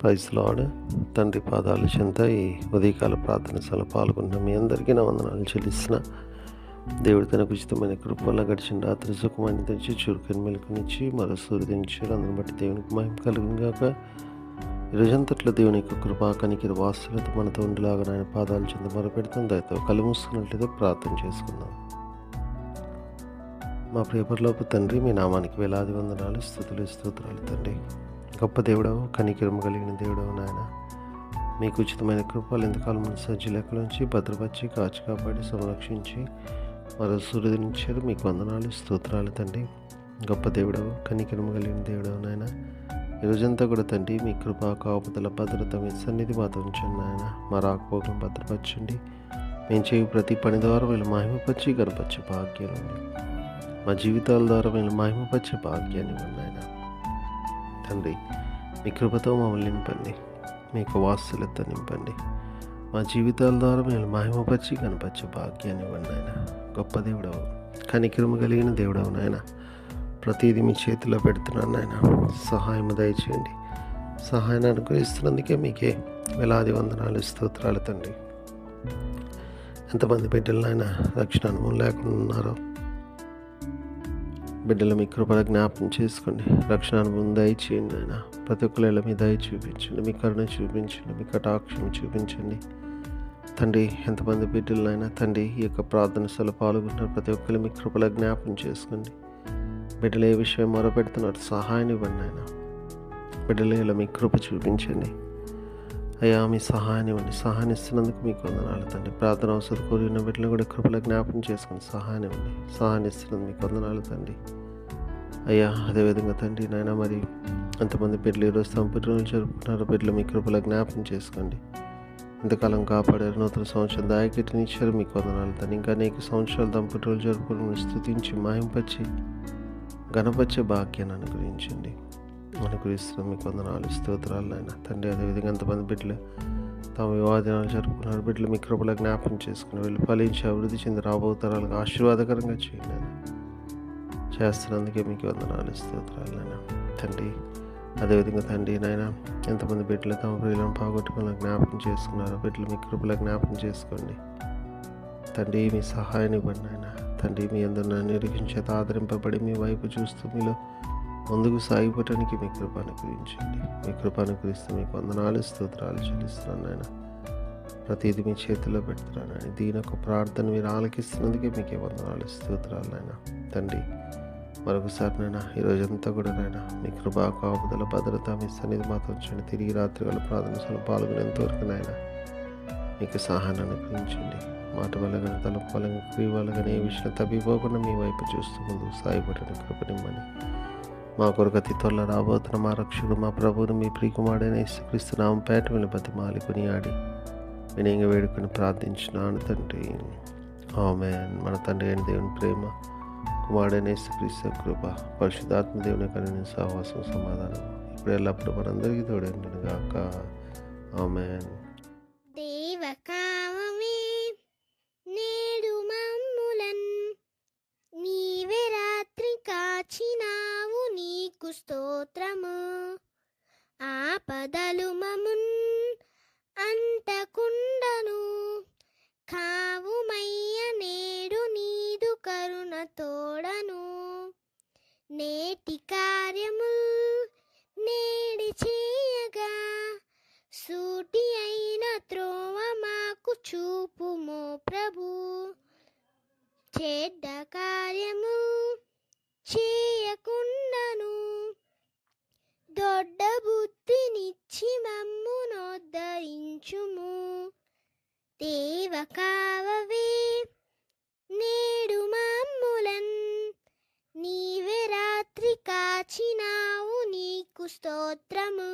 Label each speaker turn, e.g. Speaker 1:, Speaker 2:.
Speaker 1: Praise lord. తండ్రి పాదాల చెంత ఈ ఉదయకాల ప్రార్థన సభలో పాల్గొన్న మీ అందరికీ నా వందనాలు చెల్లిస్తున్న. దేవుడు తనకు ఉచితమైన కృపల్లో గడిచిన రాత్రి సుఖమైన తెచ్చి చురుకని మెలుకునిచ్చి మరో సూర్యుదించారు. అందుని బట్టి దేవునికి మహిమ కలుగును గాక. ఈరోజంతట్లో దేవుని యొక్క కృపా కనికిరి వాస్తవత మనతో ఉండేలాగా ఆయన పాదాల చెంత మొరపెడుతుంది. దయతో కళ్ళు మూసుకున్నట్లయితే ప్రార్థన చేసుకుందాం. మా ప్రియపరలోపు తండ్రి, మీ నామానికి వేలాది వందనాలు, స్తుతులు, స్తోత్రాలు తండ్రి. గొప్ప దేవుడవు, కనికిరము కలిగిన దేవుడవు నాయన. మీకు ఉచితమైన కృపలు ఎంతకాలం సజ్జలెక్కలోంచి భద్రపరిచి కాచి కాపాడి సంరక్షించి మరో సూర్యుదించారు. మీకు వందనాలు, స్తోత్రాలు తండ్రి. గొప్ప దేవుడవు, కనికిరము కలిగిన దేవుడవు నాయన. ఈరోజంతా కూడా తండ్రి మీ కృపా కాపుదల భద్రత మీ సన్నిధి మాతో ఉంచండి నాయన. మా రాకపోకలను భద్రపరచండి. మేము చేయు ప్రతి పని ద్వారా వీళ్ళు మహిమపరిచి కనపరిచే భాగ్యాలండి. మా జీవితాల ద్వారా వీళ్ళు మహిమపరిచే భాగ్యాన్ని నాయన. తండ్రి మీ కృపతో మమ్మల్ని నింపండి, మీకు వాత్సల్యత నింపండి. మా జీవితాల ద్వారా మీరు మహిమపరిచి కనపరిచే భాగ్యాన్ని ఇవ్వండి నాయన. గొప్ప దేవుడవు, కనికిరము కలిగిన దేవుడవు నాయన. ప్రతిదీ మీ చేతిలో పెడుతున్నాను నాయన. సహాయం దయచేయండి. సహాయాన్ని అనుగ్రహిస్తున్నందుకే మీకే వేలాది వందనాలు, స్తోత్రాలు తండ్రి. ఎంతమంది బిడ్డలు నాయన రక్షణ అనుభవం లేకుండా ఉన్నారో బిడ్డలు మీ కృపల జ్ఞాపకం చేసుకోండి. రక్షణ అనుభవం దయచేయండి ఆయన. ప్రతి ఒక్కళ్ళ మీ దయ చూపించండి, మీ కరుణ చూపించండి, మీ కటాక్షం చూపించండి తండ్రి. ఎంతమంది బిడ్డలైనా తండ్రి ఈ యొక్క ప్రార్థన సభలో పాల్గొంటున్నారు, ప్రతి ఒక్కరు మీ కృపల జ్ఞాపకం చేసుకోండి. బిడ్డలు ఏ విషయం మొరపెడుతున్నారు సహాయాన్ని ఇవ్వండి ఆయన. బిడ్డలు ఇలా మీ కృప చూపించండి అయ్యా. మీ సహాయాన్ని ఇవ్వండి. సహాయాన్ని ఇస్తున్నందుకు మీకు వందనాలు తండ్రి. ప్రార్థన అవసరం కోరి ఉన్న బిడ్డలు కూడా కృపల జ్ఞాపకం చేసుకుని సహాయాన్ని ఇవ్వండి. సహాయాన్ని ఇస్తున్నందుకు మీకు వందనాలు తండ్రి అయ్యా. అదేవిధంగా తండ్రి నాయన, మరి ఎంతమంది బిడ్డలు ఈరోజు తమ పుట్టినరోజు జరుపుకుంటున్నారో బిడ్డలు మీ కృపల జ్ఞాపకం చేసుకోండి. ఇంతకాలం కాపాడారు, నూతన సంవత్సరం దాయకెట్టిని ఇచ్చారు, మీకు వందనాలు తండ్రి. ఇంకా అనేక సంవత్సరాలు తమ పుట్టినరోజు జరుపుకుని స్తుతించి మహింపరిచి గణపరిచే భాగ్యాన్ని అనుగ్రహించండి. అనుగ్రహిస్తున్నాం, మీకు వందనాలు, స్తోత్రాలు నాయన తండ్రి. అదేవిధంగా ఎంతమంది బిడ్డలు తమ వివాహ దినాలు జరుపుకున్నారు బిడ్డలు మీ కృపల జ్ఞాపకం చేసుకుని వీళ్ళు ఫలించి అభివృద్ధి చెంది రాబోతరాలకు ఆశీర్వాదకరంగా చేయండి నాయన. చేస్తున్నందుకే మీకు వందనాలు, స్తోత్రాలు నాయన తండ్రి. అదేవిధంగా తండ్రి నాయన, ఎంతమంది బిడ్డలు తమ ప్రియులను పోగొట్టుకుని జ్ఞాపకం చేసుకున్నారో బిడ్డలు మీ కృపల జ్ఞాపకం చేసుకోండి తండ్రి. మీ సహాయాన్ని ఇవ్వండి నాయన తండ్రి. మీ అందరూ నిరీక్షించేత ఆదరింపబడి మీ వైపు చూస్తూ మీలో ముందుకు సాగిపోవటానికి మీ కృప అనుగ్రహించండి. మీ కృప అనుగ్రహిస్తూ మీకు వందనాలు, స్తోత్రాలు చెల్లిస్తున్నాను నాయన. ప్రతిదీ మీ చేతిలో పెడుతున్నాను అని దీని ఒక ప్రార్థన మీరు ఆలకిస్తున్నందుకే మీకే వందనాలు, స్తోత్రాలు నాయన తండ్రి. మరొకసారి నాయన ఈరోజంతా కూడా నాయన మీ కృపా కాపుదల భద్రత మీ సన్నిధి మాతో ఉంచండి. తిరిగి రాత్రి వాళ్ళ ప్రార్థనలో పాల్గొనేంతవరకు నాయన మీకు సహాయాన్ని అనుగ్రహించండి. మాట వల్ల కానీ తలపు వల్ల క్రియ వల్ల కానీ ఏ విషయం తప్పిపోకుండా మీ వైపు చూస్తూ ముందుకు సాగిపోవడానికి కృపనిమ్మని మా కొరకు అతి త్వరలో రాబోతున్న మా రక్షకుడు మా ప్రభువును మీ ప్రియకుమారుడైన యేసుక్రీస్తు నామం పేట వీళ్ళ బతిమాలి కొనియాడి వినయంగా వేడుకొని ప్రార్థించినాను తండ్రి. ఆమేన్. మన తండ్రి అయిన దేవుని ప్రేమ, కుమారుడైన యేసుక్రీస్తు కృప, పరిశుద్ధాత్మ దేవుని కరుణ సహవాసం సమాధానం ఇప్పుడు ఎల్లప్పుడూ మనందరికీ తోడైండును గాక. ఆమేన్.
Speaker 2: దేవకామమే నేడు మమ్ములన్ నీవే రాత్రి కాచినావు, నీకు స్తోత్రము. ఆపదలు మమున్ అంటకుండను కావుమయ్య, నేడు నీదు కరుణ తోడను. నేటి కార్యము నేడి చేయగా సూటి అయిన త్రోవ మాకు చూపుమో ప్రభు. చెడ్డ కార్యము చేయకుండాను దొడ్డ బుద్ధినిచ్చి మమ్మునోద్ధరించుము. దేవ కావవే నేడు మమ్ములన్ నీవే రాత్రి కాచినావు, నీకు స్తోత్రము.